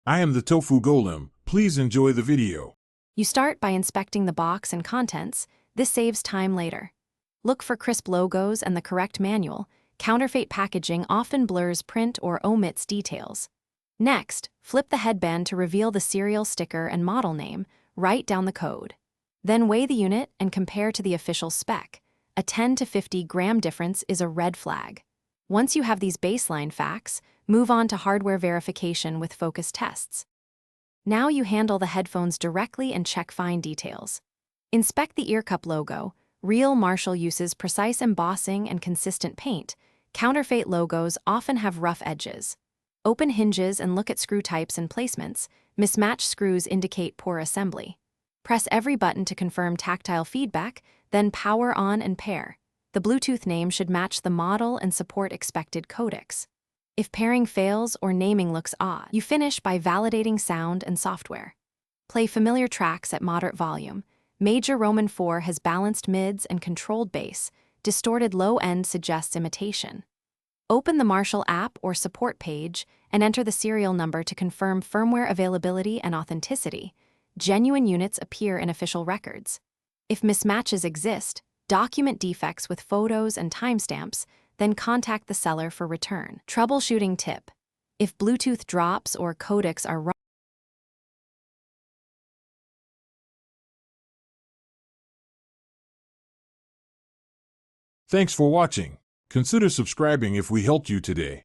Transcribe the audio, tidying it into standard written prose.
I am the Tofu Golem. Please enjoy the video. You start by inspecting the box and contents. This saves time later. Look for crisp logos and the correct manual. Counterfeit packaging often blurs print or omits details. Next, flip the headband to reveal the serial sticker and model name. Write down the code. Then weigh the unit and compare to the official spec. A 10 to 50 gram difference is a red flag. Once you have these baseline facts, move on to hardware verification with focus tests. Now you handle the headphones directly and check fine details. Inspect the ear cup logo. Real Marshall uses precise embossing and consistent paint. Counterfeit logos often have rough edges. Open hinges and look at screw types and placements. Mismatched screws indicate poor assembly. Press every button to confirm tactile feedback, then power on and pair. The Bluetooth name should match the model and support expected codecs. If pairing fails or naming looks odd, you finish by validating sound and software. Play familiar tracks at moderate volume. Major Roman 4 has balanced mids and controlled bass. Distorted low end suggests imitation. Open the Marshall app or support page and enter the serial number to confirm firmware availability and authenticity. Genuine units appear in official records. If mismatches exist, document defects with photos and timestamps, then contact the seller for return. Troubleshooting tip: if Bluetooth drops or codecs are wrong, Thanks for watching. Consider subscribing if we helped you today.